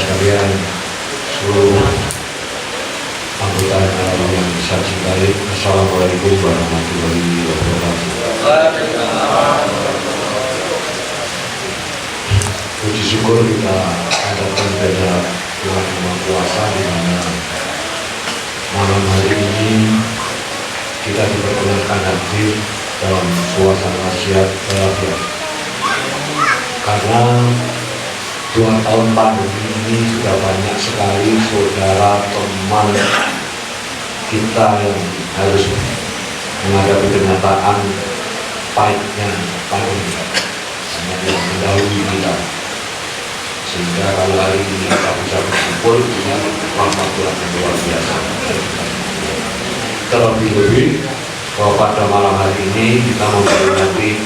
sekalian, seluruh anggota yang bisa cintai, Assalamualaikum warahmatullahi wabarakatuh. Puji syukur kita hadapkan pada Tuhan Yang Maha Kuasa, di mana malam hari ini kita diperkenankan hadir dalam suasana wasiat terakhir. Karena 2 tahun pandemi ini sudah banyak sekali saudara teman kita yang harus menghadapi kenyataan pahitnya pandemi, banyak yang mendahului kita. Sehingga kalau hari ini kita bisa berkumpul dengan rahmat Tuhan yang luar biasa. Terlebih-lebih bahwa pada malam hari ini kita memperingati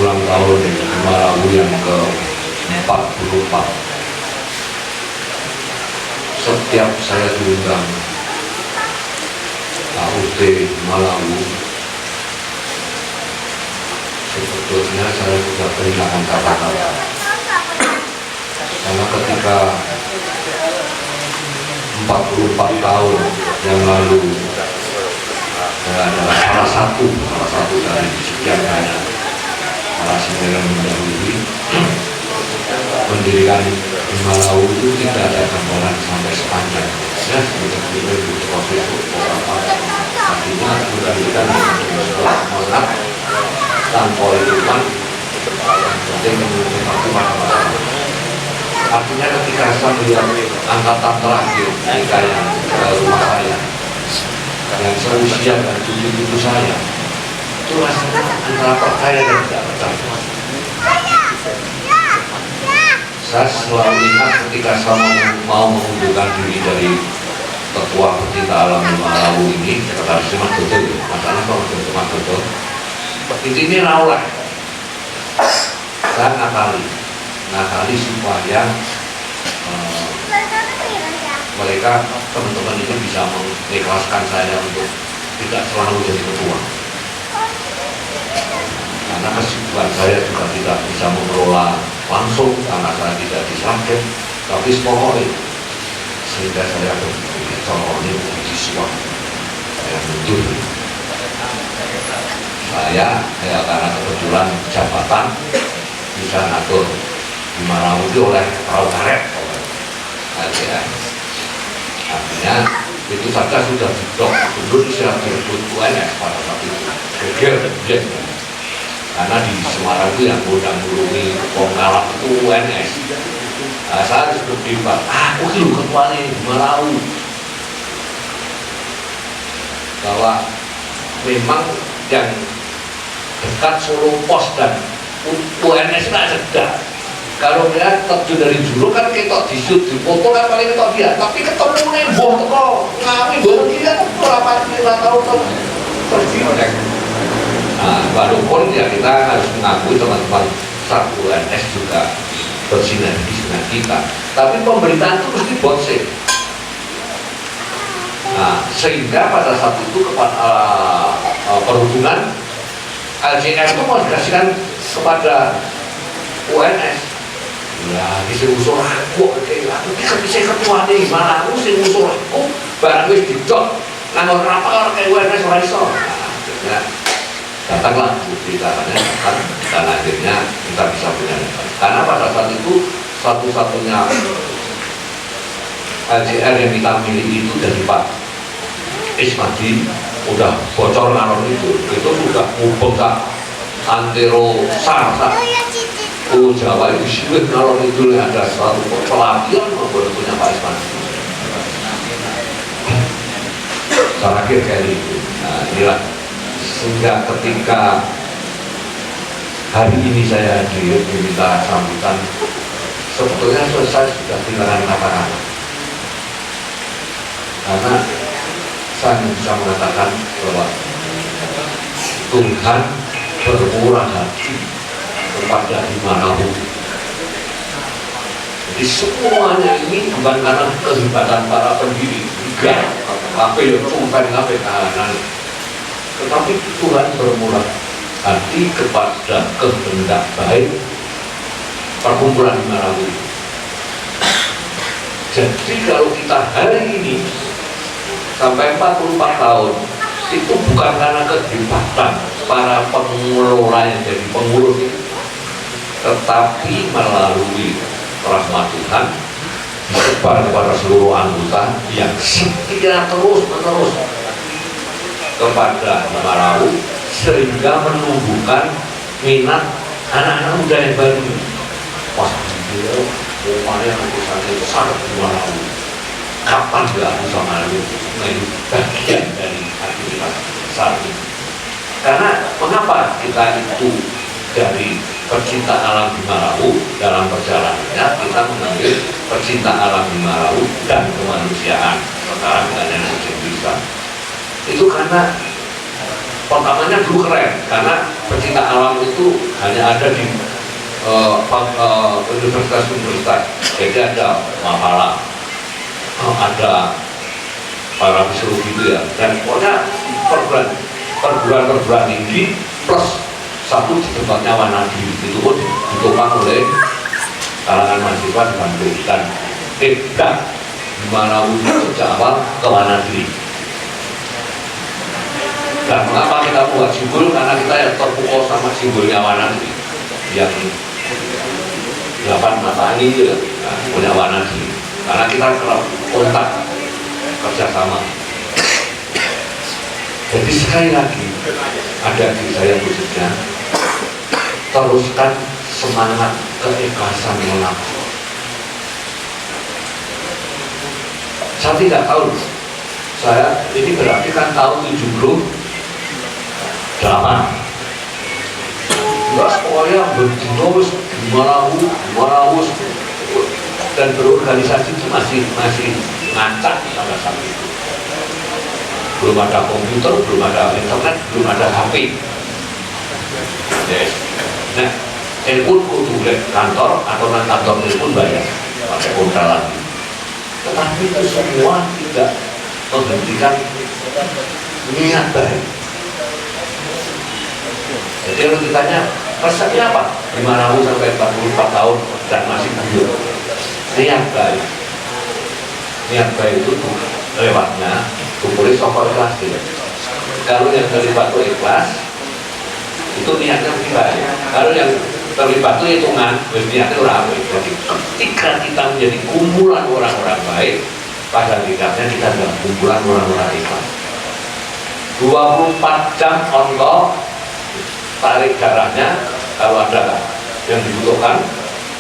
ulang tahun Malawi yang ke-44. Setiap saya diundang KUT Malawi, sebetulnya saya sudah kehilangan kata-kata. Karena ketika 44 tahun yang lalu saya adalah salah satu dari sekian banyak narasumber yang mendahului mendirikan di Malawi itu tidak ada gambaran sampai sepanjang ya, sebetulnya itu proses beberapa artinya mendirikan sebuah semangat tanpa hitungan yang penting menurut masyarakat. Artinya ketika saya melihat angkatan terakhir ketika yang ke rumah saya yang seusia dan cucu-cucu saya, itu rasanya antara percaya dan tidak percaya. Saya selalu ingat ketika saya mau mengundurkan diri dari ketua pecinta alam Malawi ini, sekretaris Mas Dodo, masalah Mas Dodo, ini rawat. Saya ngakali supaya mereka teman-teman itu bisa mengikhlaskan saya untuk tidak selalu jadi ketua, karena kesibukan saya juga tidak bisa mengelola langsung karena saya tidak disangkut, tapi pokoknya sehingga saya berpikir contohnya menjadi siswa saya mundur. Saya karena kebetulan jabatan bisa ngatur di Malawi oleh perahu karet LCR. Artinya itu saja sudah didok dulu siap direbut UNS pada saat itu. Geger. Karena di Semarang itu yang ngundang-ngundungi Pongkalap itu UNS. Nah, saya harus berdebat, aku itu ketuanya di Malawi. Bahwa memang yang dekat Solo Pos dan UNS tidak sedang. Kalau dia terjun dari dulu kan kita disut, dipoto kan paling kita dia, tapi ketemu nih boh teko ngawi boh dia berapa tahun pergi. Nah, walaupun ya kita harus mengakui teman-teman satu UNS juga bersinergi dengan kita, tapi pemberitaan itu mesti bonsai. Nah, sehingga pada saat itu kepada perhubungan LCR itu mau dikasihkan kepada UNS. Ya, bisa usul aku bisa ketua nih, mana aku sih usul aku barang wis didok nangor rapor kayak UNS ora iso. Nah, datanglah bukti caranya dan akhirnya kita bisa punya. Karena pada saat itu satu-satunya LCR yang kita miliki itu dari Pak Ismadi udah bocor ngalor itu sudah ngubeng kak antero sarsa Jawa itu sulit ngalor itu ada suatu pelatihan boleh punya Pak Ismadi terakhir kali itu. Nah inilah sehingga ketika hari ini saya diminta sambutan, sebetulnya saya sudah kehilangan kata-kata karena saya bisa mengatakan bahwa Tuhan bermurah hati kepada dimanapun. Jadi semuanya ini bukan karena kehebatan para pendiri, enggak, apa yang cuma ngapain kanan, tetapi Tuhan bermurah hati kepada kehendak baik perkumpulan Malawi. Jadi kalau kita hari ini sampai 44 tahun itu bukan karena kehebatan para pengelola yang jadi pengurus itu, tetapi melalui rahmat Tuhan disebar kepada seluruh anggota yang setia terus-menerus kepada Himalawu, sehingga menumbuhkan minat anak-anak muda yang baru. Wah, dia rumahnya lukisannya besar di Himalawu. Kapan dia bisa menjadi bagian dari aktivitas saat ini? Karena mengapa kita itu dari pecinta alam Himalawu dalam perjalanannya kita mengambil pecinta alam Himalawu dan kemanusiaan sekarang dengan yang bisa itu karena pertamanya dulu keren karena pecinta alam itu hanya ada di universitas-universitas, jadi ada Mapala, ada para psikolog gitu ya, dan pokoknya perguruan tinggi plus satu di tempatnya Wanadi itu pun ditopang oleh kalangan mahasiswa di Bandung dan tidak Himalawu sejak awal ke Wanadi. Dan mengapa kita buat simbol? Karena kita yang terpukul sama simbolnya Wanadi yang 8 mata ini ya, punya Wanadi. Karena kita kontak kerjasama. Jadi sekali lagi ada di saya khususnya, teruskan semangat keikhlasan melapor. Saya tidak tahu, saya ini berarti kan tahun 78. Enggak, pokoknya berdinomus Himalawu dan berorganisasi itu masih ngacak pada saat itu. Belum ada komputer, belum ada internet, belum ada HP. Yes. Nah, telepon kudu kantor atau kantor telepon bayar pakai kontra lagi. Tetapi itu semua tidak menghentikan niat baik. Jadi kalau ditanya resepnya apa? Himalawu sampai 44 tahun dan masih hidup. Niat baik. Niat baik itu lewatnya kumpulin sokor ikhlas gitu. Kalau yang terlibat itu ikhlas, itu niatnya baik. Kalau yang terlibat itu hitungan, niatnya rapi. Jadi ketika kita menjadi kumpulan orang-orang baik, pada tingkatnya kita adalah kumpulan orang-orang ikhlas. 24 jam on call, tarik darahnya kalau ada yang dibutuhkan,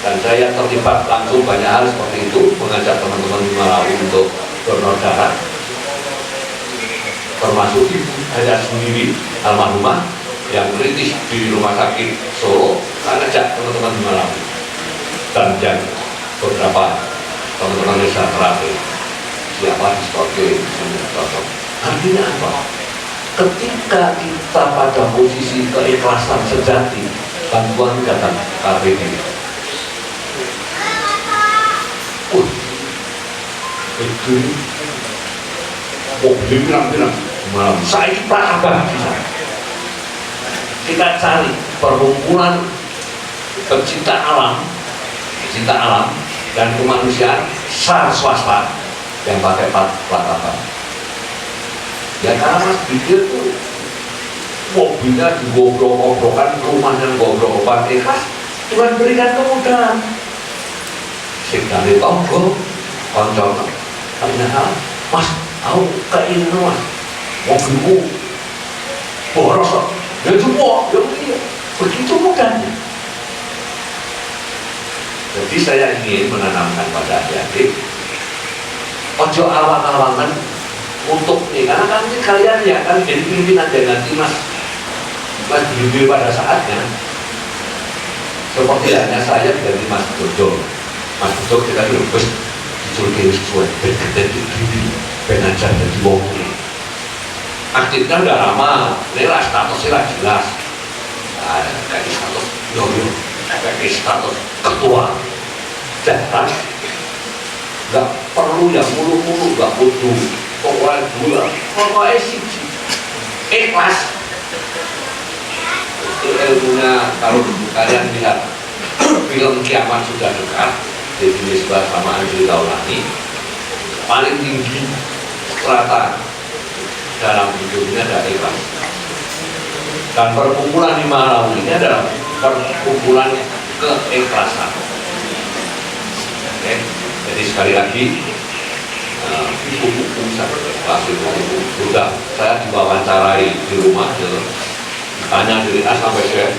dan saya terlibat langsung banyak hal seperti itu, mengajak teman-teman Himalawu untuk donor darah, termasuk ibu saya sendiri almarhumah yang kritis di rumah sakit Solo, saya ngajak teman-teman Himalawu dan yang beberapa teman-teman desa terakhir siapa di sebagai artinya apa? Ketika kita pada posisi keikhlasan sejati, bantuan datang KPD. Itu mobil pirang-pirang malam. Saya ini praabah bisa. Kita cari perkumpulan pecinta alam dan kemanusiaan sar swasta yang pakai plat abang. Ya karena Mas pikir tuh mobilnya digobrok-gobrokan, rumahnya gobrok-gobrokan, ikhlas Tuhan berikan kemudahan. Sikali tonggo, konco, ternyata Mas, aku keingin Mas, mobilku boros, ya cuma, ya begitu mudahnya. Jadi saya ingin menanamkan pada adik-adik, ojo awang-awangan untuk nih, karena nanti kalian ya kan jadi pimpinan dan nanti Mas Budi pada saatnya seperti hanya saya dari Mas Dodo kita dulu bos diculki sesuai berkata diri pengajar dari wong aktifnya udah lama, ini lah statusnya jelas, kayak status yoyo, kayak status ketua dan nggak perlu yang mulu-mulu, nggak butuh pokoknya gula, pokoknya siji ikhlas. Itu ilmunya. Kalau kalian lihat film Kiamat Sudah Dekat, definisi sama Andri Taulani, paling tinggi strata dalam hidupnya adalah ikhlas. Dan perkumpulan di Malawi ini adalah perkumpulan keikhlasan. Oke, jadi sekali lagi buku-buku sudah saya diwawancarai di rumah, gitu. Tanya dari A sampai Z,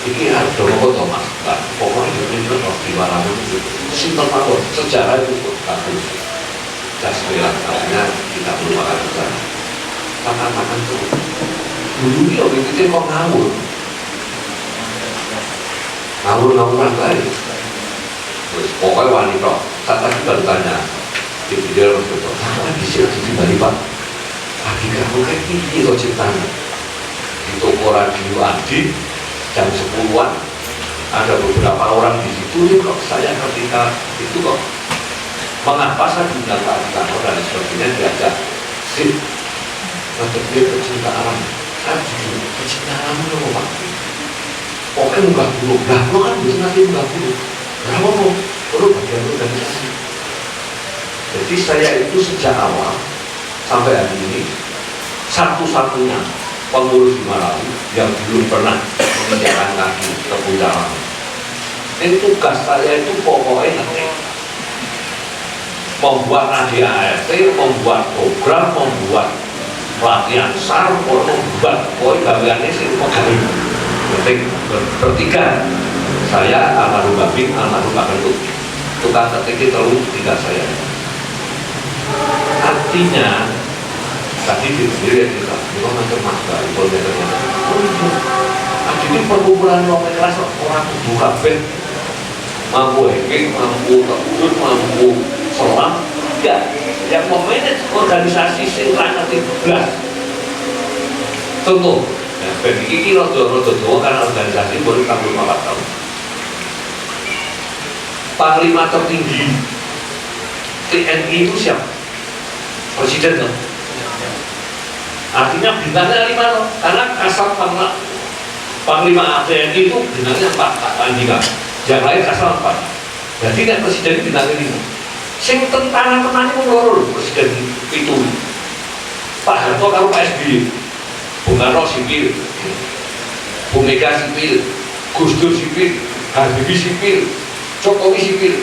ini harus dong Mas, nah, pokoknya ini terus di Malawi itu simpel banget, sejarah itu bagus. Jasmilah, artinya kita melupakan sejarah. Makan tuh. Dulu dia begitu kok ngawur-ngawuran baik. Terus pokoknya wanita, saat tadi baru tanya di video itu, apa bisa di Pak? Lagi kamu kayak gini loh ceritanya. Di toko radio Adi jam 10-an ada beberapa orang di situ nih kok saya ketika itu kok mengapa saya diundang Pak Adhikato dan sebagainya diajak sih dia pecinta alam. Saya jujur pecinta alam itu Pak. Pokoknya munggah dulu, nah lo kan bisa nanti munggah dulu. Berapa mau? Lo bagian organisasi. Jadi saya itu sejak awal sampai hari ini satu-satunya pengurus di Malawi yang belum pernah menginjakan kaki ke Puncak. Ini tugas saya itu pokoknya ngetik, membuat radio ART, membuat program, membuat pelatihan SAR, membuat gaweannya sih pokoknya ngetik bertiga. Saya almarhum Babin, almarhum Pak Kentut, tukang ketik itu tiga saya. Artinya tadi di sendiri kita macam masker, polmeternya. Ini perkumpulan orang kelas orang buka bed, mampu hacking, mampu terwujud, mampu selam, enggak. Yang memanage organisasi silahkan belas. Contoh, bed ini rodo karena organisasi baru tahun 4 tahun. Panglima tertinggi TNI itu siapa? Presiden kan? Artinya bintangnya 5 loh, karena Kasat Panglima TNI itu bintangnya 4, Pak Andika. Yang lain Kasat 4. Jadi kan presiden bintangnya 5. Sing tentara-tentara itu menurut presiden itu. Pak Harto kalau Pak SBY, Bung Karno sipil, Bu Mega sipil, Gus Dur sipil, Habibie sipil, Jokowi sipil,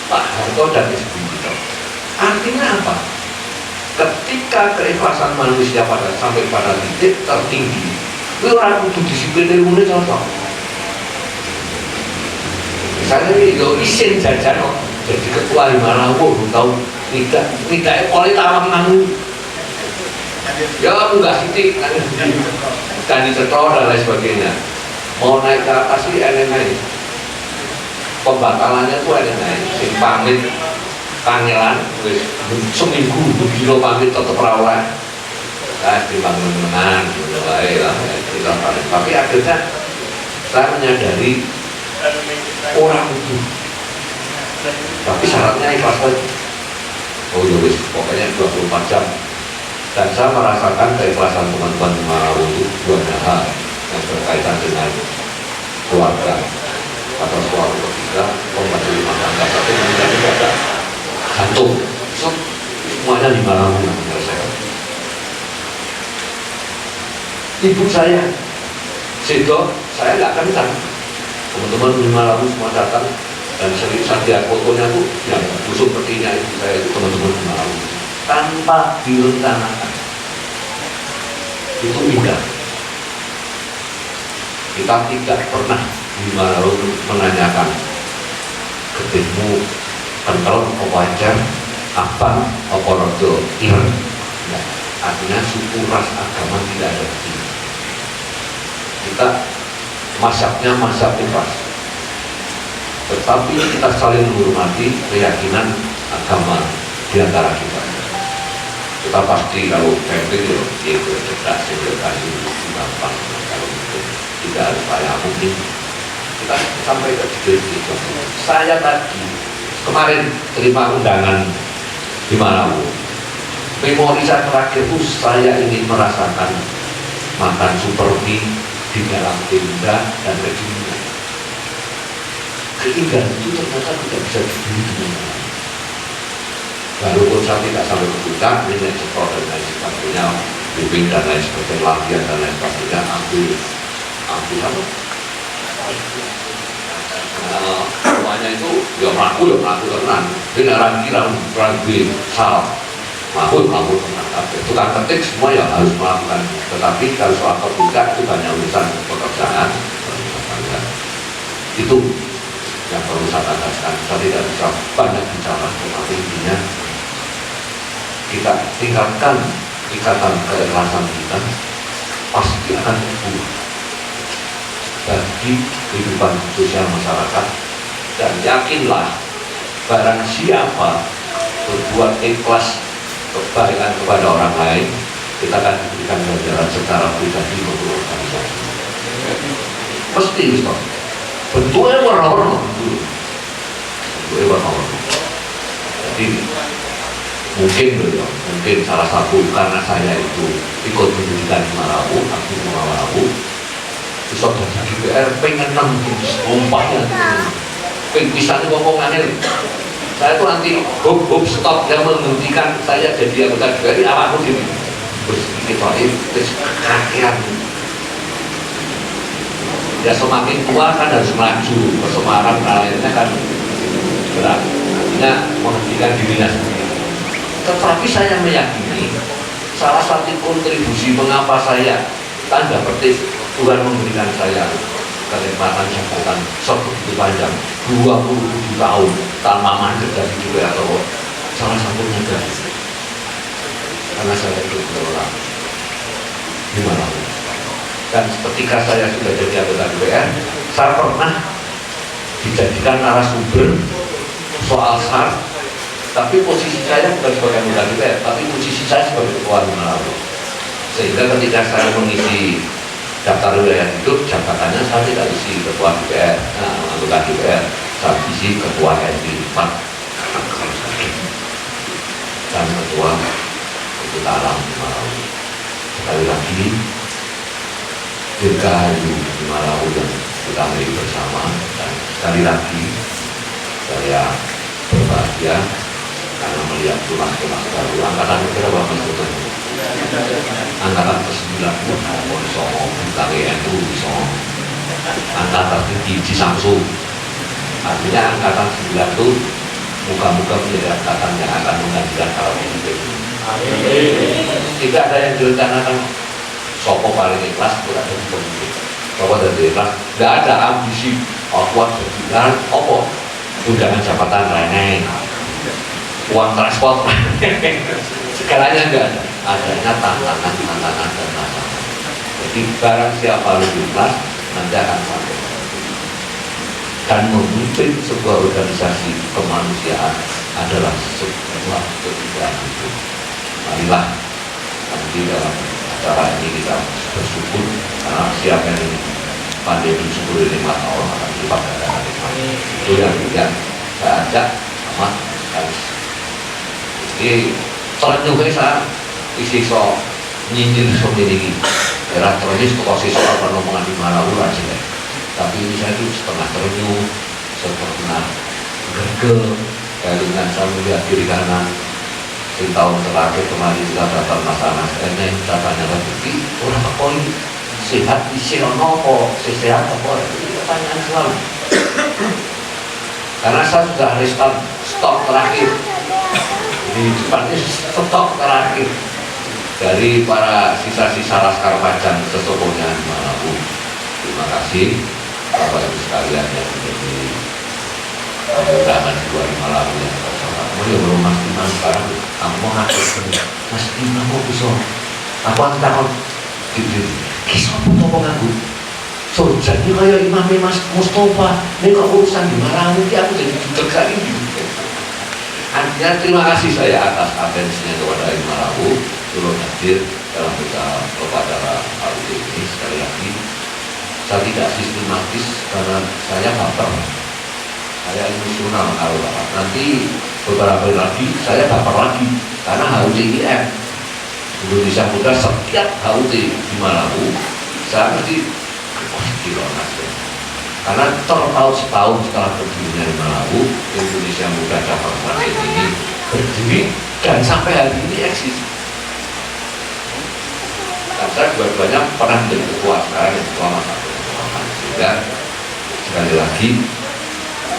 Pak Harto dan SBY. Artinya apa? Ketika keikhlasan manusia sampai pada titik tertinggi, itu orang kudu disiplin ilmunya contoh. Misalnya ini isin jajan jadi ketua Malawi, belum tahu tidak oleh tawang nanggung. Ya enggak sitik kan dicetor dan lain sebagainya. Mau naik ke atas sih enak-enak. Pembatalannya tuh enak-enak. Sing pamit kangelan wis seminggu begini pamit tetap rawat. Dibangun-bangunan gitu lah kita paling. Tapi akhirnya saya menyadari orang itu. Tapi syaratnya ikhlas saja. Oh ya wis, pokoknya 24 jam. Dan saya merasakan keikhlasan teman-teman di Malawi itu banyak hal yang berkaitan dengan keluarga atau suatu ketiga membantu rumah tangga. Tapi kemudian juga ada jantung, semuanya di Malawi yang menyelesaikan. Ibu saya, Sedo, saya nggak kencang. Teman-teman di Malawi semua datang dan sering saya fotonya tuh yang busuk petinya ibu saya itu teman-teman di Malawi tanpa direncanakan. Itu indah. Kita tidak pernah di Malawi menanyakan ketemu kental wajar apa rodo ireng. Artinya suku ras agama tidak ada di sini. Kita masaknya masak ikhlas, tetapi kita saling menghormati keyakinan agama di antara kita. Kita pasti kalau camping itu cerdas, edukasi gampang. Kalau itu tidak ada upaya mungkin kita sampai ke situ. Saya tadi kemarin terima undangan di Malawi. Memori saya terakhir itu saya ingin merasakan makan super mie di dalam tenda dan regimen. Keindahan itu ternyata tidak bisa dibeli di mana. walaupun saya tidak sampai ke puncak, ini ekspor dan lain sebagainya, briefing dan lain sebagainya, latihan dan lain sebagainya, ambil apa? Semuanya itu ya melaku tenang, tidak lagi salah, melaku tenang. Tukang ketik semua yang harus melakukan, tetapi kalau soal ke puncak itu banyak urusan pekerjaan, itu yang perlu saya katakan. Saya tidak bisa banyak bicara, tetapi intinya kita tingkatkan ikatan keikhlasan kita, pasti akan berubah bagi kehidupan sosial masyarakat. Dan yakinlah, barang siapa berbuat ikhlas kebaikan kepada orang lain, kita akan diberikan ganjaran secara pribadi maupun organisasi. Pasti Ustaz. Bentuknya warna-warna dulu. Jadi mungkin salah satu karena saya itu ikut pendidikan di Malawi, aktif di Malawi, Ustaz dari DPR pengen nanggung umpahnya, pengen pisahnya ngomongannya. Saya itu nanti hub stop yang menghentikan saya jadi anggota DPR ini apa pun ini. Terus kakean. Ya semakin tua kan harus maju, Semarang lainnya kan berat, artinya menghentikan dirinya sendiri. Tetapi saya meyakini salah satu kontribusi mengapa saya tanda petik Tuhan memberikan saya kenikmatan jabatan sebegitu panjang 27 tahun tanpa mandek dari DPR atau salah satunya dari karena saya itu orang gimana. Dan ketika saya sudah jadi anggota DPR, saya pernah dijadikan narasumber soal SAR, tapi posisi saya bukan sebagai anggota DPR, tapi posisi saya sebagai ketua Malawi. Sehingga ketika saya mengisi daftar wilayah hidup, jabatannya saya tidak isi ketua DPR, anggota DPR, saya isi ketua RI 4 dan ketua Alam di Malawi. Sekali lagi, Dirgahayu di Malawi yang kita miliki bersama, dan sekali lagi saya berbahagia karena melihat tunas-tunas baru angkatan berapa sebetulnya? Angkatan ke-9 Songo, Bintang NU di Songo, angkatan tertinggi di Samsung. Artinya angkatan 9 itu muka-muka menjadi angkatan yang akan menggantikan kalau ini. Tidak ada yang direncanakan sopo paling ikhlas, tidak ada pemimpin. Sopo dari ikhlas, tidak ada ambisi kuat berjalan, opo undangan jabatan reneng, uang transport, segalanya enggak ada. Adanya tantangan dan tantangan. Jadi barang siapa lebih ikhlas, nanti akan sampai. Dan memimpin sebuah organisasi kemanusiaan adalah sebuah kebijakan itu. Marilah nanti dalam acara ini kita bersyukur karena siapa yang pandemi 10-5 tahun akan dipakai dengan nikmat. Itu yang saya ajak amat harus. Jadi selanjutnya saya isi so nyindir so ini era terus kok siswa apa ngomongan di mana ulah sih. Tapi ini saya itu setengah terenyuh, setengah gergel, dengan saya melihat kiri kanan. Di tahun terakhir kemarin kita dapat masalah ini katanya lagi orang apa ini sehat isi nopo sehat apa ini pertanyaan selalu karena saya sudah restart stok terakhir di depannya stok terakhir dari para sisa-sisa Laskar Pajang sesepuhnya di Malawi. Terima kasih Bapak Ibu sekalian yang menjadi undangan dua di Malawi yang bersama. Kemudian belum Mas Imam sekarang aku mau ngaku Mas Imam kok bisa aku antar kisah apa ngaku so jadi kayak imamnya Mas Mustafa ini kok urusan di Malawi aku jadi duduk kali ini. Artinya terima kasih saya atas atensinya kepada Imam Malawi turut hadir dalam upacara hari ini. Sekali lagi saya tidak sistematis karena saya baper, saya emosional kalau nanti beberapa hari lagi saya baper lagi karena HUT IM Indonesia Muda setiap HUT di Malawi saya mesti gila nasib Karena terpaut setahun setelah berdirinya Himalawu, Indonesia Muda Cabang Transit ini berdiri dan sampai hari ini eksis. Saya dua-duanya pernah menjadi ketua sekarang yang ketua masa perjuangan. Sehingga sekali lagi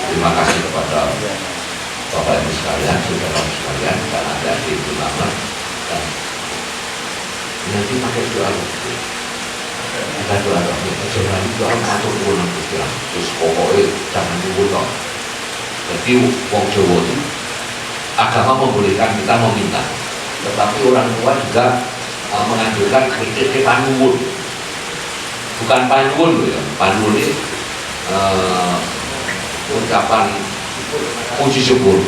terima kasih kepada Bapak Ibu sekalian, saudara sekalian, dan adik-adik ulama, dan nanti pakai doa kita doa jangan doa matur nuwun terus pokoknya jangan dibunuh. Jadi wong Jawa itu agama membolehkan kita meminta, tetapi orang tua juga menganjurkan kritik panuwun, bukan panuwun loh ya. Panuwun ini ucapan puji syukur.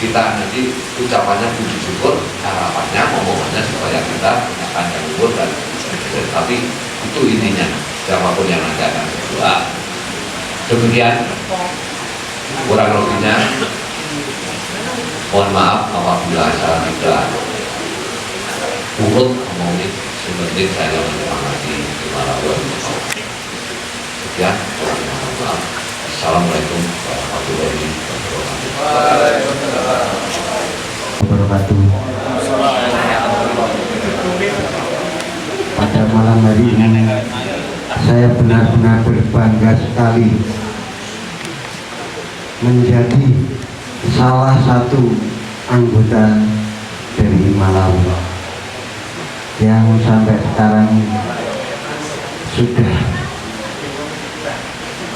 Kita nanti ucapannya puji syukur, harapannya omongannya supaya kita punya panjang umur dan tapi itu intinya siapapun yang nanti akan berdoa. Demikian kurang lebihnya, mohon maaf apabila saya tidak urut ngomongin. Sebenarnya saya menyemangati Himalawu. Sekian, mohon maaf. Assalamualaikum warahmatullahi wabarakatuh. Pada malam hari ini saya benar-benar berbangga sekali menjadi salah satu anggota dari Himalawu yang sampai sekarang sudah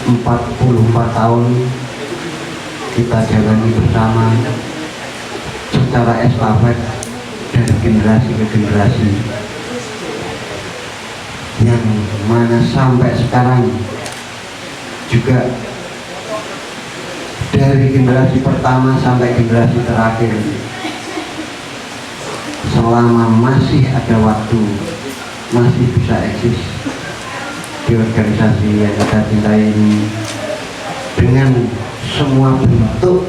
44 tahun kita jalani bersama secara estafet dari generasi ke generasi, yang mana sampai sekarang juga dari generasi pertama sampai generasi terakhir, selama masih ada waktu, masih bisa eksis di organisasi yang kita cintai ini, dengan semua bentuk,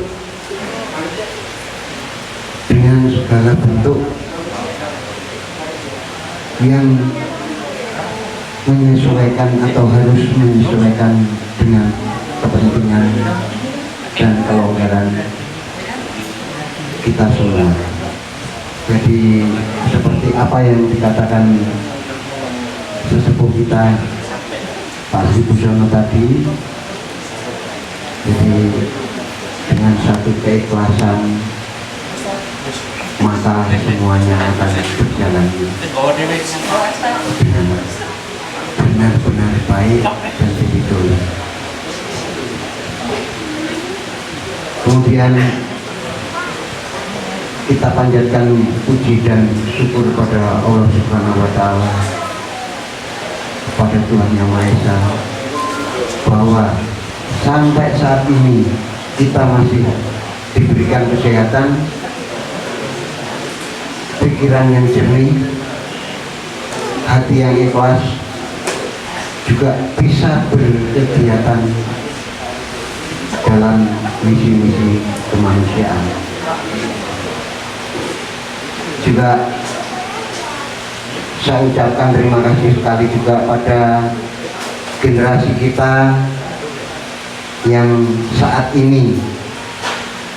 dengan segala bentuk yang menyesuaikan atau harus menyesuaikan dengan kepentingan dan kelonggaran kita semua. Jadi seperti apa yang dikatakan sesepuh kita Pak Busono tadi, jadi dengan satu keikhlasan maka semuanya akan berjalan dengan benar-benar baik dan begitu. Kemudian kita panjatkan puji dan syukur kepada Allah Subhanahu wa Ta'ala, kepada Tuhan Yang Maha Esa, bahwa sampai saat ini kita masih diberikan kesehatan, pikiran yang jernih, hati yang ikhlas, juga bisa berkegiatan dalam misi-misi kemanusiaan. Juga saya ucapkan terima kasih sekali juga pada generasi kita yang saat ini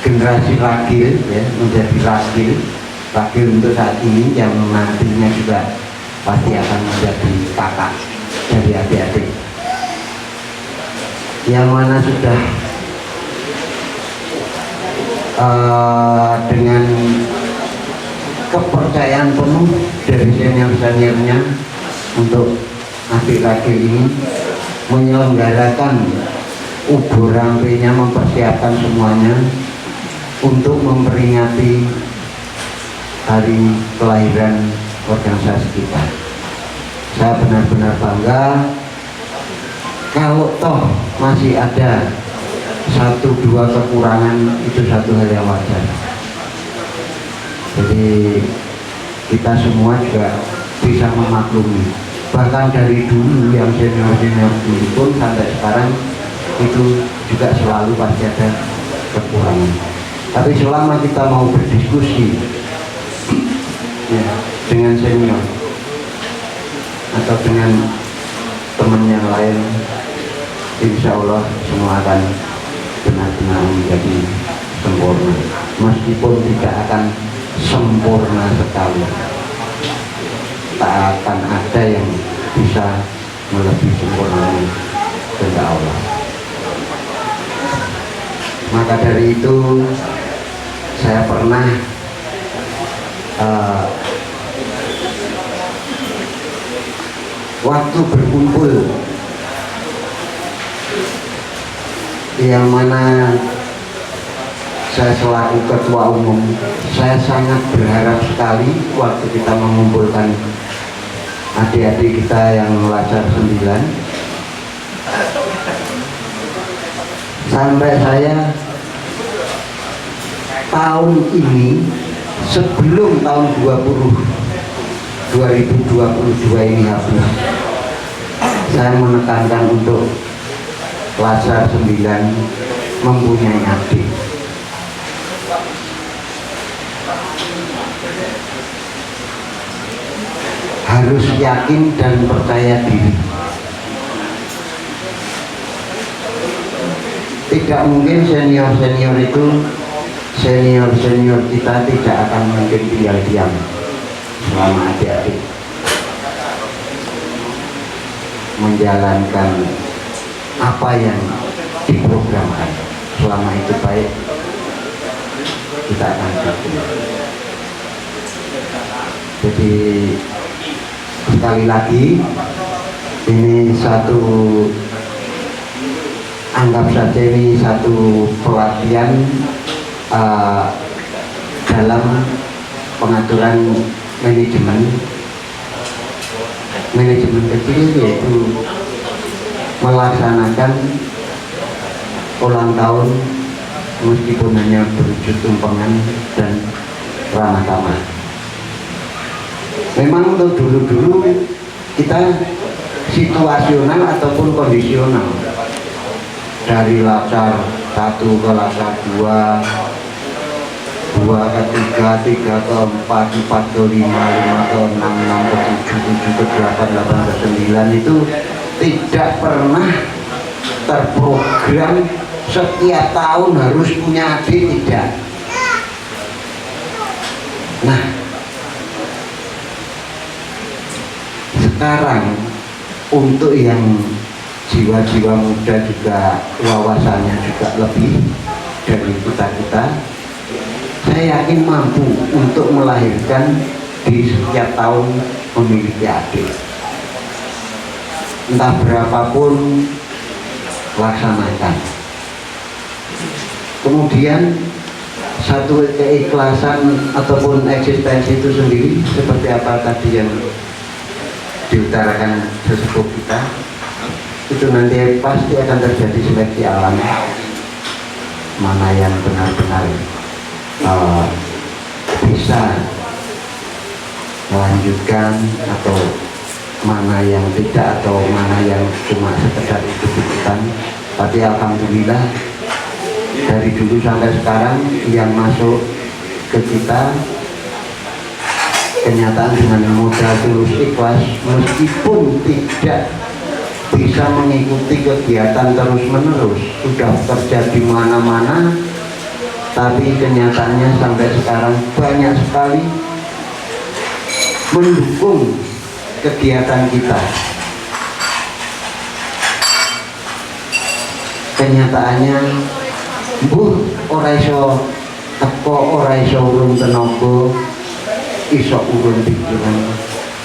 generasi ragil, ya, menjadi ragil untuk saat ini, yang nantinya juga pasti akan menjadi kakak dari adik-adik, yang mana sudah dengan kepercayaan penuh dari senior-seniornya untuk adik ragil ini menyelenggarakan ubur rampenya, mempersiapkan semuanya untuk memperingati hari kelahiran organisasi kita. Saya benar-benar bangga. Kalau toh masih ada 1-2 kekurangan, itu satu hal yang wajar. Jadi kita semua juga bisa memaklumi. Bahkan dari dulu yang senior-senior dulu pun sampai sekarang itu juga selalu pasti ada kekurangan. Tapi selama kita mau berdiskusi ya, dengan senior atau dengan teman yang lain, insya Allah semua akan benar-benar menjadi sempurna, meskipun tidak akan sempurna sekali, tak akan ada yang bisa melebihi sempurna kehendak Allah. Maka dari itu saya pernah waktu berkumpul yang mana saya selaku ketua umum, saya sangat berharap sekali waktu kita mengumpulkan adik-adik kita yang Lajar 9, sampai saya tahun ini sebelum tahun 2022 ini habis, saya menekankan untuk Lajar 9 mempunyai adik. Harus yakin dan percaya diri. Tidak mungkin senior-senior itu, senior-senior kita tidak akan mungkin tinggal diam selama adik-adik menjalankan apa yang diprogramkan. Selama itu baik, kita akan dukung. Jadi sekali lagi, ini satu, anggap saja ini satu pelatihan dalam pengaturan manajemen kecil, yaitu melaksanakan ulang tahun meskipun hanya berwujud tumpengan dan ramah tamah. Memang untuk dulu-dulu kita situasional ataupun kondisional, dari Lajar 1 ke Lajar 2, 2 ke 3, 3 ke 4, 4 ke 5, 5 ke 6, 6 ke 7, 7 ke 8, 8 ke 9 itu tidak pernah terprogram setiap tahun harus punya adik, tidak. Nah, sekarang untuk yang jiwa-jiwa muda juga wawasannya juga lebih dari kita-kita, saya yakin mampu untuk melahirkan di setiap tahun memiliki adik. Entah berapapun, laksanakan. Kemudian satu keikhlasan ataupun eksistensi itu sendiri seperti apa tadi yang diutarakan sesepuh kita, itu nanti pasti akan terjadi seleksi alam, mana yang benar-benar bisa melanjutkan atau mana yang tidak, atau mana yang cuma sekedar ikut-ikutan. Tapi alhamdulillah dari dulu sampai sekarang yang masuk ke kita kenyataan dengan modal tulus ikhlas, meskipun tidak bisa mengikuti kegiatan terus-menerus, sudah kerja di mana-mana, tapi kenyataannya sampai sekarang banyak sekali mendukung kegiatan kita. Kenyataannya, ora iso teko, ora iso urun tenaga, iso urun pikiran,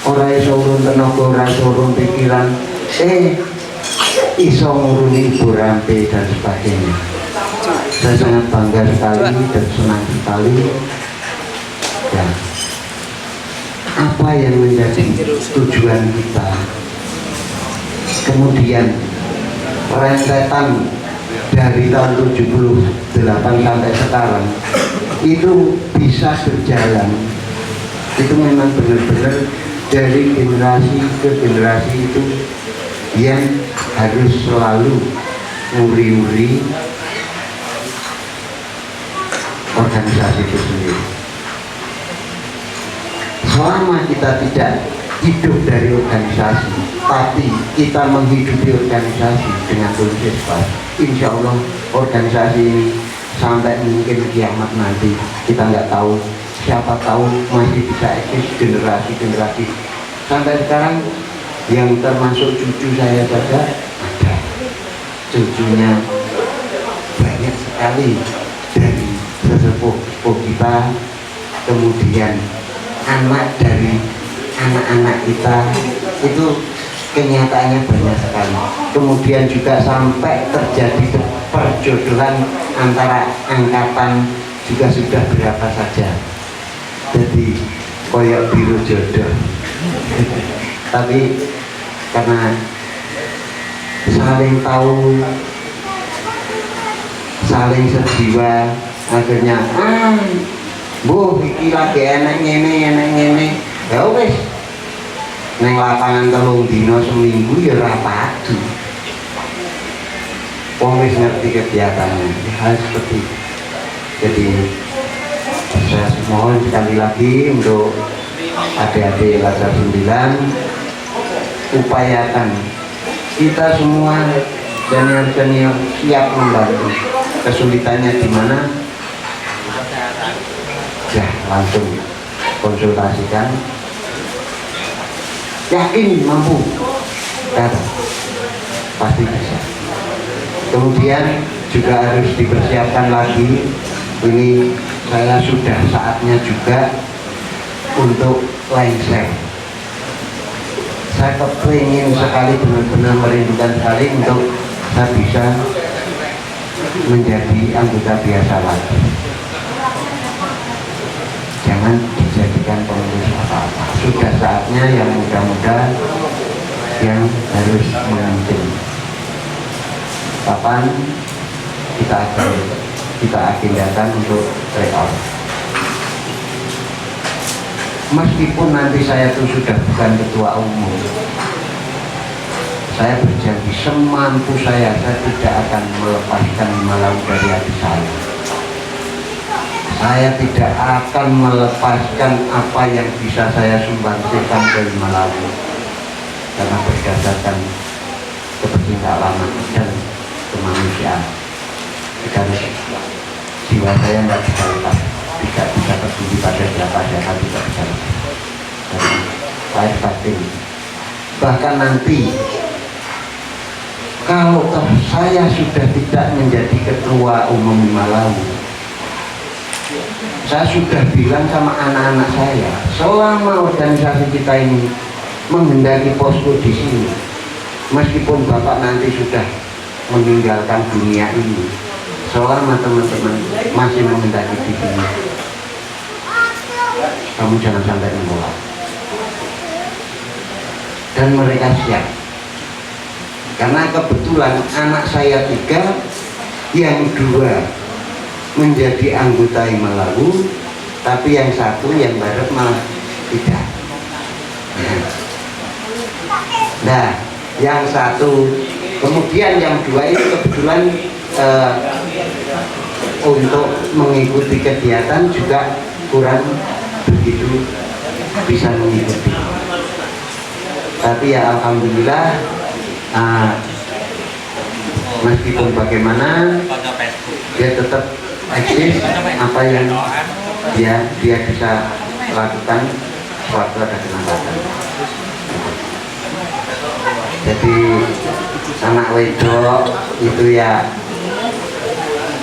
ora iso urun tenaga, ora iso urun pikiran, iso nguruni burampe dan sebagainya. Saya sangat bangga sekali dan senang sekali. Ya, apa yang menjadi tujuan kita, kemudian rentetan dari tahun 78 sampai sekarang itu bisa berjalan, itu memang benar-benar dari generasi ke generasi itu yang harus selalu nguri-nguri organisasi itu sendiri. Selama kita tidak hidup dari organisasi, tapi kita menghidupi organisasi dengan tulus ikhlas, insya Allah organisasi ini sampai mungkin kiamat nanti, kita nggak tahu, siapa tahu masih bisa eksis generasi-generasi. Sampai sekarang yang termasuk cucu saya saja ada, cucunya banyak sekali dari sesepuh kita, kemudian anak dari anak-anak kita, itu kenyataannya banyak sekali. Kemudian juga sampai terjadi perjodohan antara angkatan juga sudah berapa saja, jadi koyok biru jodoh. Tapi karena saling tahu, saling sejiwa, akhirnya bu iki lagi enak ngene ya wis neng lapangan 3 dina seminggu ya ora padu wong wis ngerti kegiatannya hal seperti itu. Jadi saya mohon sekali lagi untuk adik-adik Lazar 9, upayakan kita semua senior-senior siap membantu. Kesulitannya di mana? Ya langsung konsultasikan, yakin mampu, pasti bisa. Kemudian juga harus dipersiapkan lagi, ini saya sudah saatnya juga untuk lengser. Saya kepingin sekali, benar-benar merindukan sekali untuk saya bisa menjadi anggota biasa lagi. Jangan dijadikan pengurus apa-apa. Sudah saatnya yang muda-muda yang harus memimpin. Kapan kita agendakan untuk tryout. Meskipun nanti saya itu sudah bukan ketua umum, saya berjanji semampu saya tidak akan melepaskan Malawi dari hati saya. Saya tidak akan melepaskan apa yang bisa saya sumbangsikan dari Malawi, karena berdasarkan kebersamaan dan kemanusiaan. Karena jiwa saya tidak bisa lepas, tidak bisa peduli pada siapa tidak bisa lepas. Jadi saya batin. Bahkan nanti kalau saya sudah tidak menjadi ketua umum Malawi, saya sudah bilang sama anak-anak saya, selama organisasi kita ini menghendaki posko di sini, meskipun bapak nanti sudah meninggalkan dunia ini, selama teman-teman masih menghendaki di sini, kamu jangan sampai menolak. Dan mereka siap, karena kebetulan anak saya 3, yang 2 menjadi anggota Malawi, tapi yang 1 yang barat malah tidak. Nah, yang 1, kemudian yang 2 ini kebetulan untuk mengikuti kegiatan juga kurang begitu bisa mengikuti. Tapi ya alhamdulillah, meskipun bagaimana dia tetap eksis, apa yang dia bisa lakukan suatu ada kesempatan. Jadi anak wedok itu ya,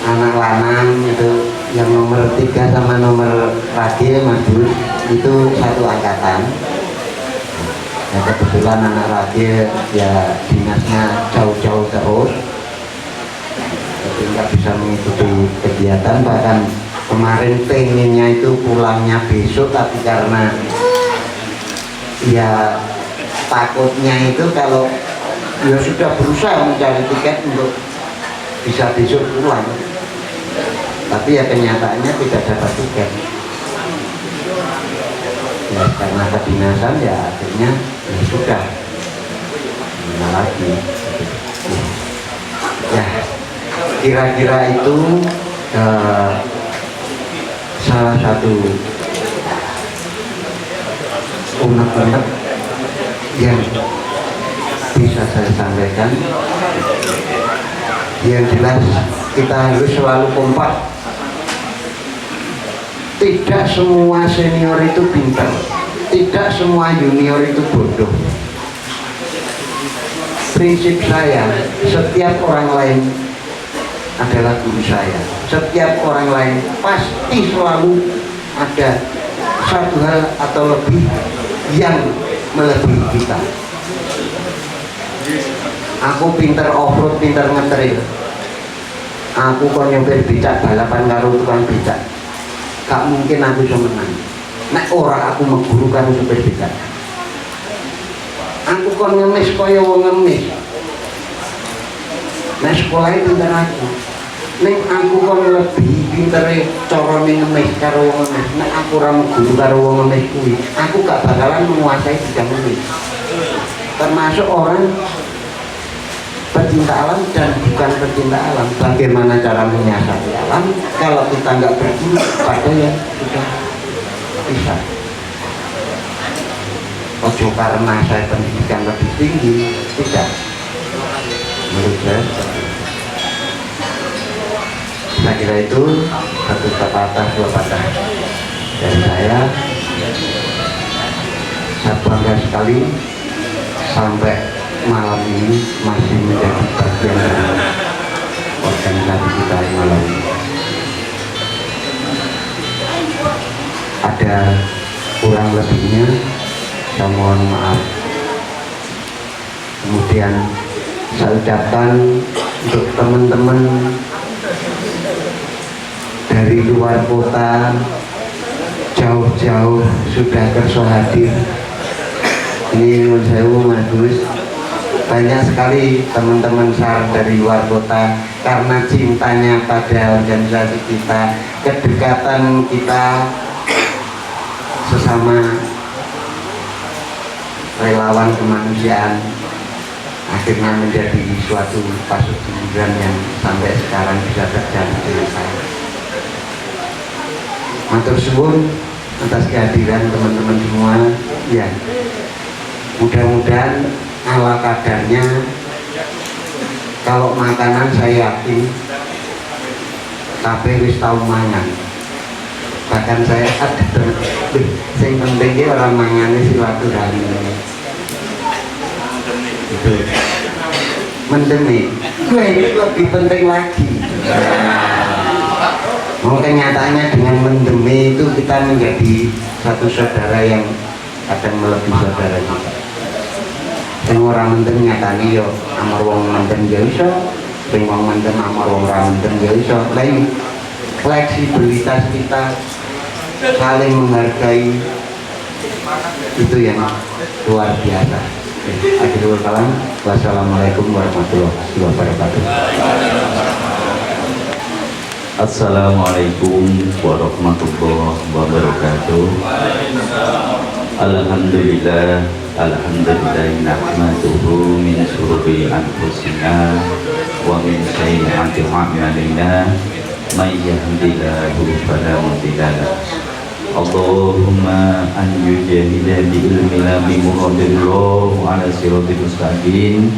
anak lanang itu yang nomor 3 sama nomor Ragil Mas Bud itu satu angkatan. Ya, kebetulan anak Ragil ya dinasnya jauh-jauh terus, jadi nggak bisa mengikuti kegiatan. Bahkan kemarin pengennya itu pulangnya besok, tapi karena ya takutnya itu kalau ya sudah berusaha mencari tiket untuk bisa besok pulang, tapi ya kenyataannya tidak dapat tiket. Ya karena kedinasan ya akhirnya ya sudah gimana lagi. Ya kira-kira itu salah satu unek-unek yang bisa saya sampaikan. Yang jelas kita harus selalu kompak. Tidak semua senior itu pintar, tidak semua junior itu bodoh. Prinsip saya, setiap orang lain adalah guru saya. Setiap orang lain pasti selalu ada satu hal atau lebih yang melebihi kita. Aku pinter off-road, pinter ngetril. Aku kok nyopir becak balapan karo tukang becak. Gak mungkin aku bisa menang. Nek ora aku meguru karo supir becak. Aku kok ngemis kaya wong ngemis. Nek sekolahnya pinter aku. Nek aku kok lebih pintere carane ngemis karo wong ngemis. Nek aku ora meguru karo wong ngemis kuwi, aku gak bakalan menguasai bidang ngemis. Termasuk orang pecinta alam dan bukan pecinta alam. Bagaimana cara menyiasati alam kalau kita nggak berguru pada yang sudah bisa. Ojo karena saya pendidikan lebih tinggi, tidak. Menurut saya kira itu satu patah dua patah dari saya bangga sekali sampai malam ini masih menjadi bagian dari organisasi kita malam ini. Ada kurang lebihnya, saya mohon maaf. Kemudian saya ucapkan untuk teman-teman dari luar kota jauh-jauh sudah kerso hadir. Ini menurut saya Mas Gus, banyak sekali teman-teman SAR dari luar kota karena cintanya pada organisasi kita, kedekatan kita sesama relawan kemanusiaan akhirnya menjadi suatu pasukan yang sampai sekarang bisa terjadi dengan saya. Matur suwun atas kehadiran teman-teman semua. Ya, mudah-mudahan ala kadarnya. Kalau makanan saya yakin kabeh wis tau mangan. Bahkan saya ada sing penting orang mangane silaturahmi. Itu mendemi ini lebih penting lagi. Mau kenyataannya dengan mendemi itu kita menjadi satu saudara yang kadang melebihi saudara kita. Sing ora mendem nyatane yo amar wong mendem yo iso, sing wong mendem amar wong ora mendem yo iso. Lain fleksibilitas kita saling menghargai itu yang luar biasa. Akhirul kalam, wassalamualaikum warahmatullahi wabarakatuh. Assalamualaikum warahmatullahi wabarakatuh. Alhamdulillah, alhamdulillah nahmaduhu min syururi anfusina wa min sayyiati a'malina may yahdihillahu fala mudilla lahu. Allahumma an yujahida bi ilmina bi muradillah wa ala siratil mustaqim.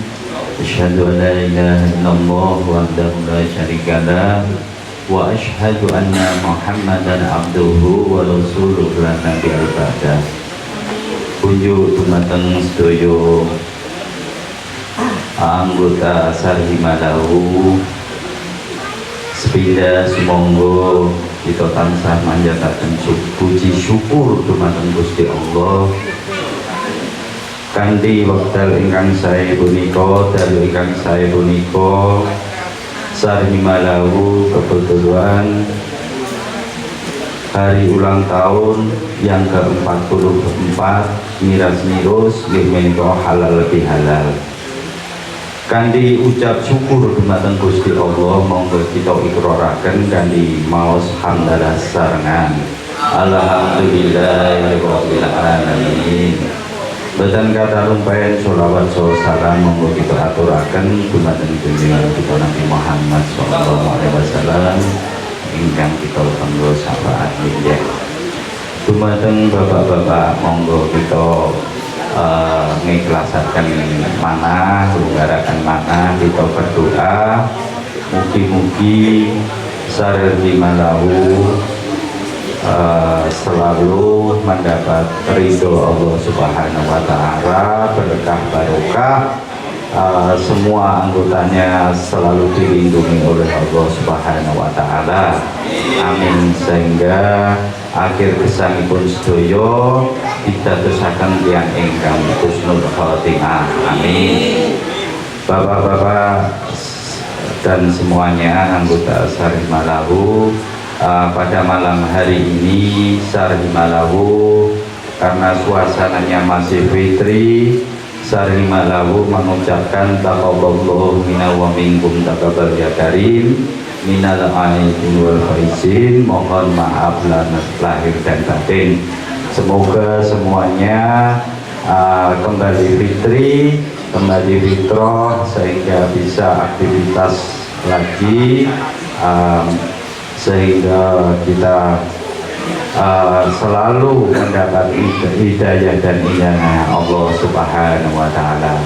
Asyhadu an la ilaha illallah wahdahu la syarika lah wa asyhadu anna Muhammadan abduhu wa rasuluhu la nabiyya ba'da. Kunjuk dumateng sedaya anggota SAR Himalahu sepindah sumangga kita tansah manjataken puji syukur dumateng Gusti Allah kanthi wekdal ingkang sae punika, dalu ingkang sae punika SAR Himalahu kebetulan hari ulang tahun yang ke-44 miras-mirus nggih menika halal lebih halal. Kanthi ucap syukur dumateng Gusti Allah monggo kita ikraraken kanthi maos hamdalah sarengan. Alhamdulillahirabbil alamin. Boten kata rumpayan sholawat salam monggo kita aturaken dumateng junjungan kita Nabi Muhammad sallallahu alaihi wasallam ingkang kita tanggo syafaat nggih. Dumateng bapak-bapak monggo kita mengikhlaskan mana, melunggarakan mana, kita berdoa mugi-mugi sareng malahu selalu mendapat ridho Allah Subhanahu wa Ta'ala, berkah barokah, semua anggotanya selalu dilindungi oleh Allah Subhanahu wa Ta'ala. Amin. Sehingga akhir kesanipun sedaya ditadosaken tiyang ingkang husnul khotimah. Amin. Bapak-bapak dan semuanya anggota Sarih Malahu, pada malam hari ini Sarih Malahu karena suasananya masih fitri, Sarih Malahu mengucapkan taqabbalallahu minna wa minkum taqabbal ya karim minal aidin wal faizin, mohon maaf lahir dan batin. Semoga semuanya kembali fitri, kembali fitrah, sehingga bisa aktivitas lagi, sehingga kita selalu mendapat hidayah dan inayah Allah Subhanahu wa Ta'ala.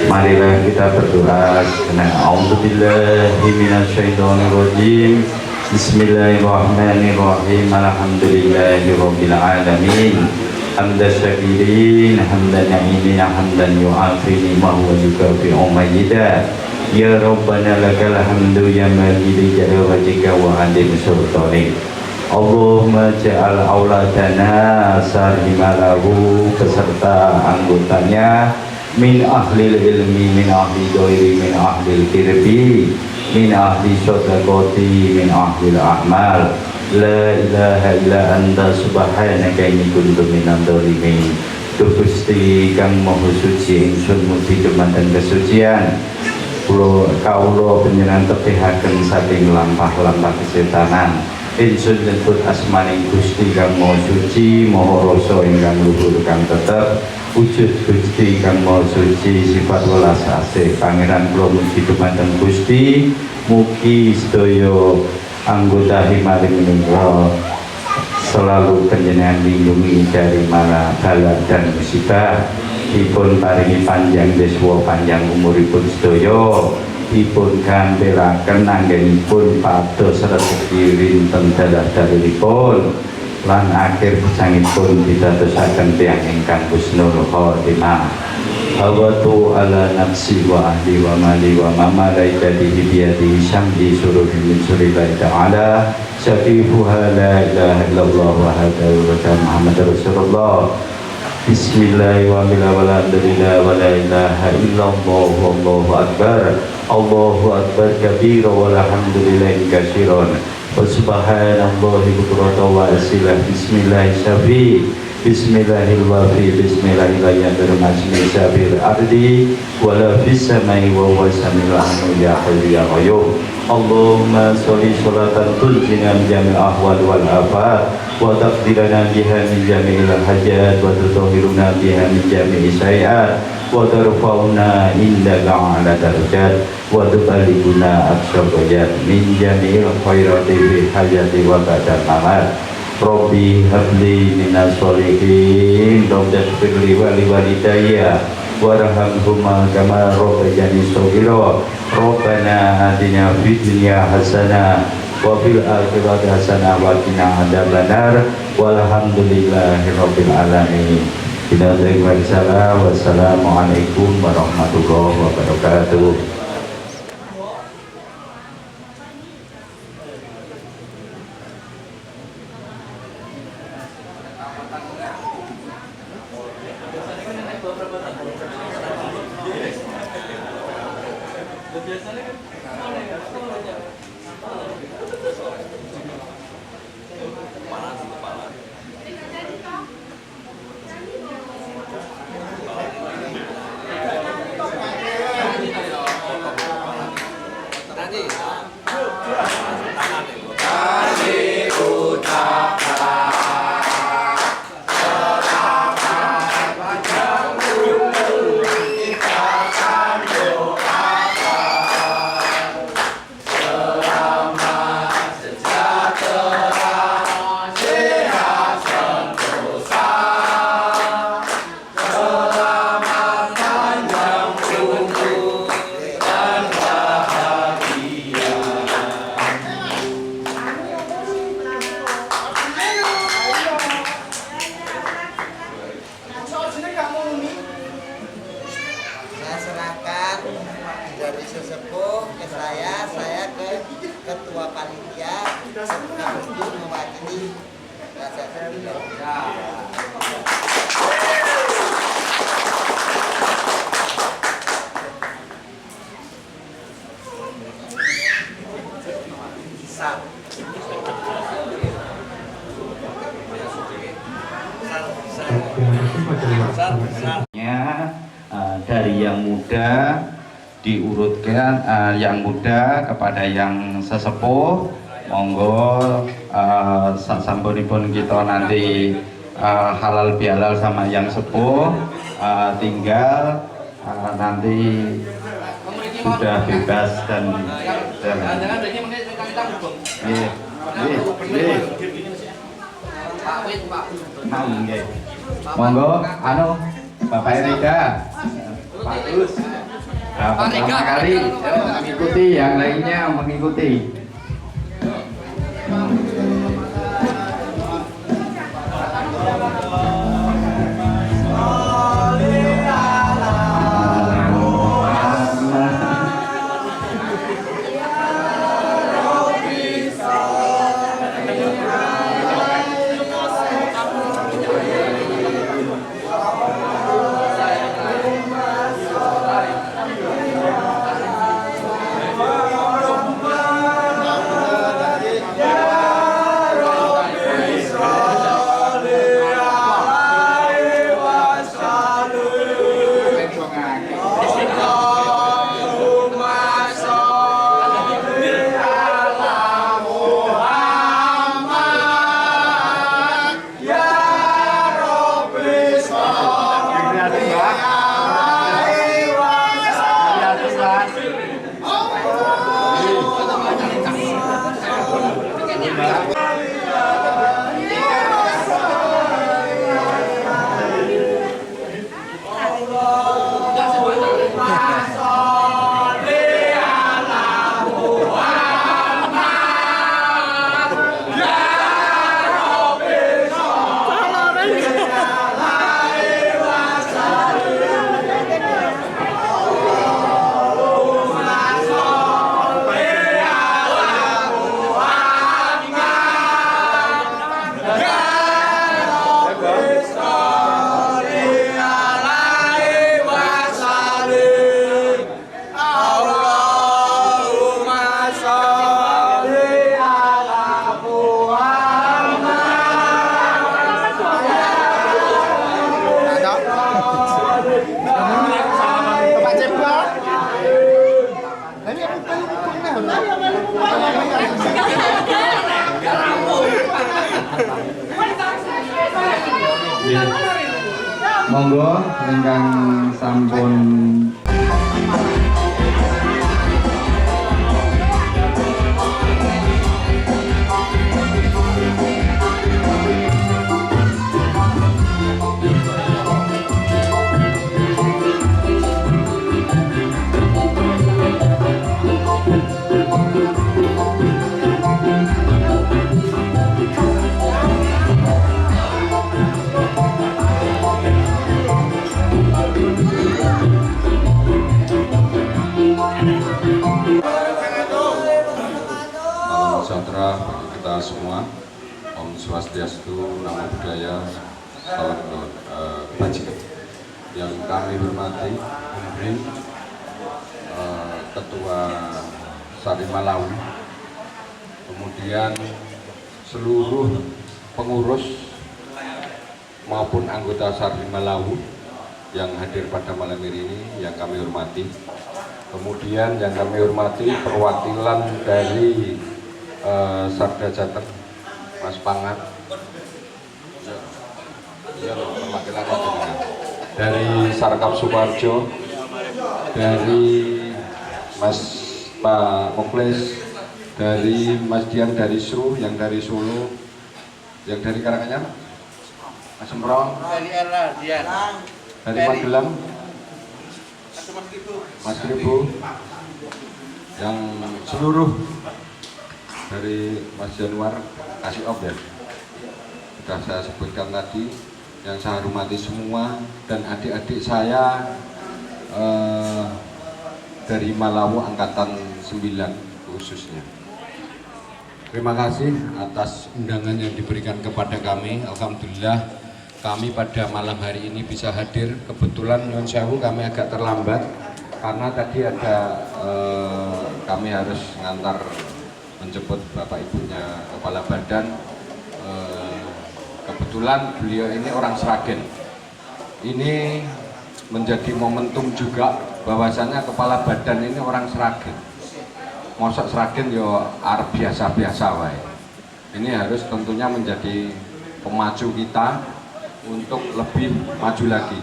Marilah kita berdoa. A'udzubillahi minasyaitonirrajim. Bismillahirrahmanirrahim. Alhamdulillahirabbil alamin. Hamdan syakirin, hamdan na'imin, hamdan yu'afini ma huwa yukafi'u majidah. Ya Rabbana lakal hamdu ya maliki jalla wajhika wa adim sultanik. Allahumma ja'al auladana Sarih Malahu beserta anggotanya min ahlil ilmi, min ahli doiri, min ahlil kirbi, min ahli sodakoti, min ahlil a'mal. La ilaha illa anta subhanaka inni kuntu minadh dhalimin. Duh Gusti kang maha suci, ingsun mugi dumateng kesucian kaulo panjenengan tepihaken saking lampah-lampah kesetanan. Ingsun nyebut asmaning Gusti kang maha suci, maha rasa ingkang luhur kang tetep, wujud Gusti kang maha suci, sifat welas asih pangeran kula mugi dumateng Gusti. Mugi sedaya anggota Himalim menika selalu panjenengan lindungi dari mara bala dan musibah. Dipun paringi panjang deswa, panjang umuripun sedaya, dipun gantelaken anggenipun pados rezeki rinten dalah-dalihipun, lan akhir gesangipun ditadosaken tiyang ingkang husnul khotimah. Hawatu ala nafsi wa ahli wa mali wa mamalaikatihi biyadihi syamdi sururi min surillahi ta'ala syafifuha la ilaha illallah wa hadahu wa Muhammad Rasulullah. Bismillahirrahmanirrahim. Wa la ilaha illallah wallahu akbar. Allahu akbar kabira walhamdulillahi katsiran. Wa subhanallahi bukratan wa asila. Bismillahirrahmanirrahim. Bismillahirrahmanirrahim. Bismillahirrahmanirrahim. Sabil ardi wala fis samai wa huwa samiul alim ya hayyu ya qayyum. Allahumma sholli sholatan tunjina min jami'il ahwal wal afat wa taqdirana biha min jami'il hajat wa tutahhiruna biha min jami'i sayiat wa tarfa'una indaka 'ala darajat wa tuballighuna aqsal ghayat min jami'il khairati fi hayati wa ba'da mamat. Rabbi habli minas sholihin, Rabbi firli wa liwalidayya warhamhuma kama rabbayani shaghira. Rabbana atina fid dunya hasanah wa fil akhirati hasanah wa qina adzabannar. Walhamdulillahi rabbil alamin. Wassalamualaikum warahmatullahi wabarakatuh. Dari yang muda diurutkan, yang muda kepada yang sesepuh. Monggo sasampunipun kita nanti halal bihalal sama yang sepuh, tinggal nanti sudah bebas dan monggo anu Bapak Erida Pak Gus pertama kali mengikuti, yang lainnya mengikuti. Monggo ingkang sampun sejahtera bagi kita semua. Om Swastiastu, Namo Buddhaya, salam kebajikan. Yang kami hormati Ketua Sarimalawi, kemudian seluruh pengurus maupun anggota Sarimalawi yang hadir pada malam ini yang kami hormati. Kemudian yang kami hormati perwakilan dari Sabda Jateng, Mas Pangan, dari Sarkap Suparjo, dari Mas Pak Muklis, dari Mas Dian dari SRU, yang dari Solo, yang dari Karanganyar, Mas Semprong, dari Magelang, Mas Kribo, yang seluruh dari Mas Januar kasih op ya, sudah saya sebutkan tadi, yang saya hormati semua, dan adik-adik saya dari Malawu Angkatan 9 khususnya. Terima kasih atas undangan yang diberikan kepada kami. Alhamdulillah kami pada malam hari ini bisa hadir. Kebetulan Nyun Sewu kami agak terlambat karena tadi ada kami harus ngantar menjemput bapak ibunya kepala badan. Kebetulan beliau ini orang Sragen, ini menjadi momentum juga bahwasanya kepala badan ini orang Sragen. Mosok Sragen yo arep biasa-biasa wae. Ini harus tentunya menjadi pemacu kita untuk lebih maju lagi.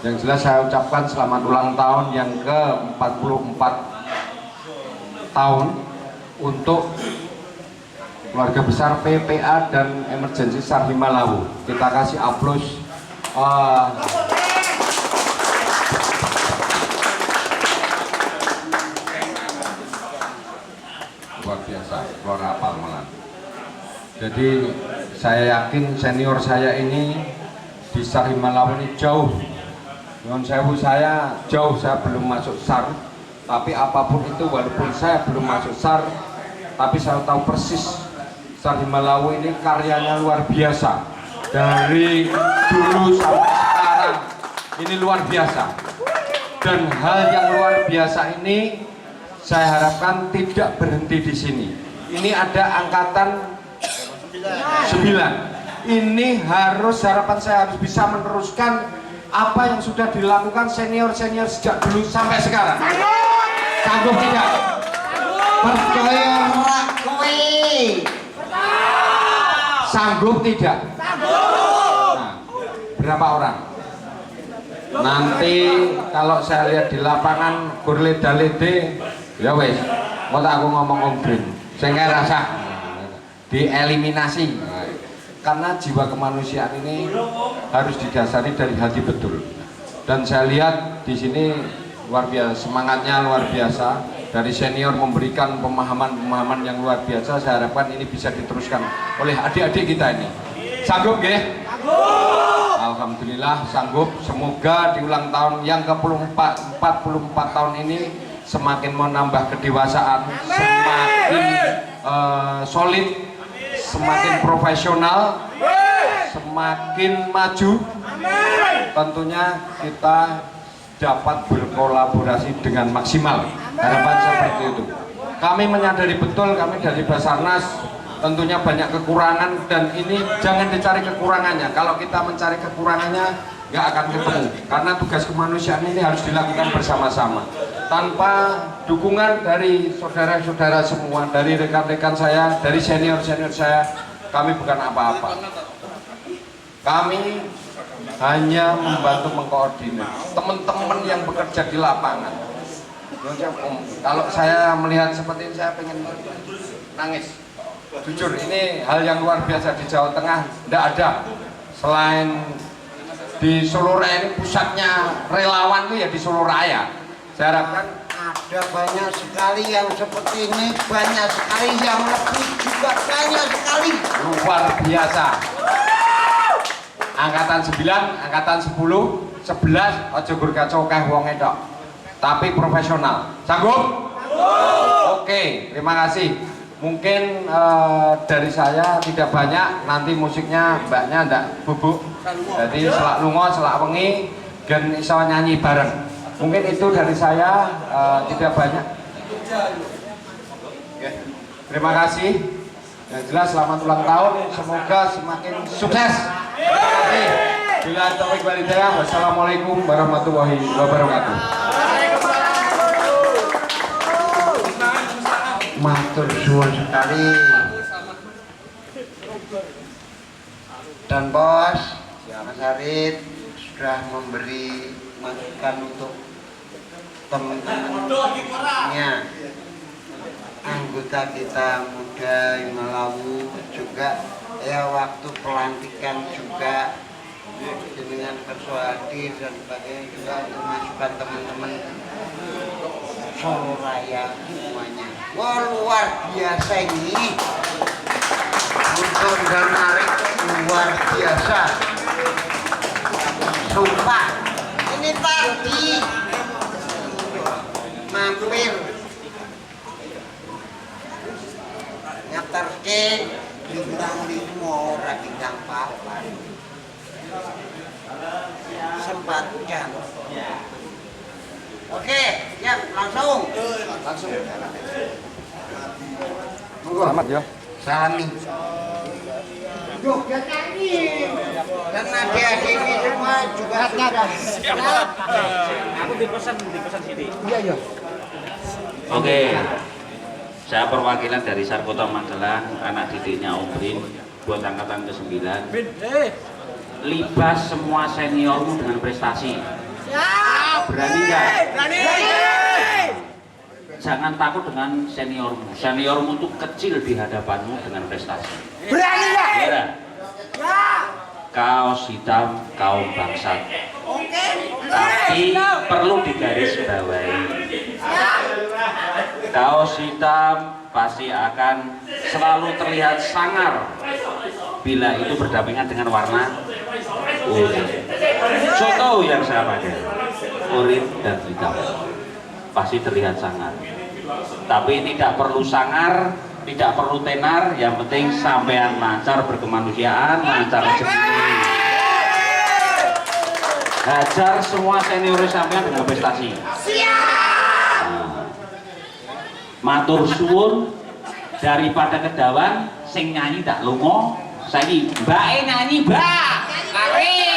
Yang jelas saya ucapkan selamat ulang tahun yang ke-44 tahun untuk keluarga besar PPA dan Emergency SAR Himalawu. Kita kasih aplaus. Luar biasa, luar apal malah. Jadi saya yakin senior saya ini di SAR Himalawu ini jauh. Dengan sewu saya jauh, saya belum masuk SAR. Tapi apapun itu, walaupun saya belum masuk SAR, tapi saya tahu persis SAR Himalawu ini karyanya luar biasa. Dari dulu sampai sekarang ini luar biasa. Dan hal yang luar biasa ini saya harapkan tidak berhenti di sini. Ini ada angkatan 9. Ini harapan saya harus bisa meneruskan apa yang sudah dilakukan senior-senior sejak dulu sampai sekarang. Sanggup tidak? Percaya kowe. Sanggup tidak? Nah, berapa orang? Nanti kalau saya lihat di lapangan gurleda-lede, ya wes, mau tak aku ngomong Om Green, saya nggak rasa dieliminasi. Karena jiwa kemanusiaan ini harus didasari dari hati betul. Dan saya lihat di sini luar biasa, semangatnya luar biasa. Dari senior memberikan pemahaman-pemahaman yang luar biasa. Saya harapkan ini bisa diteruskan oleh adik-adik kita ini. Sanggup nggih? Alhamdulillah sanggup. Semoga di ulang tahun yang ke-44 tahun ini semakin menambah kedewasaan, semakin solid, semakin profesional, semakin maju. Tentunya kita dapat berkolaborasi dengan maksimal. Harapan seperti itu. Kami menyadari betul, kami dari Basarnas tentunya banyak kekurangan, dan ini jangan dicari kekurangannya. Kalau kita mencari kekurangannya nggak akan ketemu, karena tugas kemanusiaan ini harus dilakukan bersama-sama. Tanpa dukungan dari saudara-saudara semua, dari rekan-rekan saya, dari senior-senior saya, kami bukan apa-apa. Kami hanya membantu mengkoordinir teman-teman yang bekerja di lapangan. Kalau saya melihat seperti ini, saya pengen nangis. Jujur, ini hal yang luar biasa di Jawa Tengah. Tidak ada selain di Solo Raya, ini pusatnya relawan itu ya di Solo Raya. Saya harapkan Ada banyak sekali yang seperti ini, banyak sekali yang lebih juga banyak sekali. luar biasa. Angkatan 9, angkatan 10, 11 aja gur kacokeh wong edok, tapi profesional. Sanggup? Oke, terima kasih. Mungkin dari saya tidak banyak, nanti musiknya mbaknya ndak bubuk. Jadi selak lungo, selak wengi, gen iso nyanyi bareng. Mungkin itu dari saya, tidak banyak. Oke. Terima kasih. Yang jelas selamat ulang tahun, semoga semakin sukses. Terima kasih. Bila taufiq wal hidayah, wassalamualaikum warahmatullahi wabarakatuh. Matur suwun sekali. Dan bos, Mas Arit sudah memberi masukan untuk teman-temannya, anggota kita muda Himalawu juga, ya waktu pelantikan juga dengan persuadi dan sebagainya, juga untuk masukan teman-teman Solo Raya semuanya. Wah, luar biasa ini, Untung dan Arik luar biasa, sumpah. Ini tadi mampir nyaterke bintang 5 ora bintang 4, sempat jam. Oke, ya langsung. Selamat ya. Salami. joget nyanyi. Dan adik-adik ini semua juga ada. Aku dipesan sini. Iya. Oke. Saya perwakilan dari Sarkota Magelang, anak didiknya Om Brin, buat angkatan ke-9. Libas semua seniormu dengan prestasi. Berani nggak? Berani. Jangan takut dengan seniormu. Seniormu itu kecil di hadapanmu dengan prestasi. Berani nggak? Ya. Kaos hitam kaum bangsat. Tapi perlu digarisbawahi. Kaos hitam pasti akan selalu terlihat sangar bila itu berdampingan dengan warna oranye. Contoh yang saya pakai, oranye dan hitam, pasti terlihat sangar. Tapi tidak perlu sangar, tidak perlu tenar, yang penting sampean lancar berkemanusiaan, lancar rezeki. Hajar semua senior sampean dengan prestasi. Matur suwun, daripada kedawan sing nyanyi tak lungo, saiki mbake nyanyi, Mbak. Kare.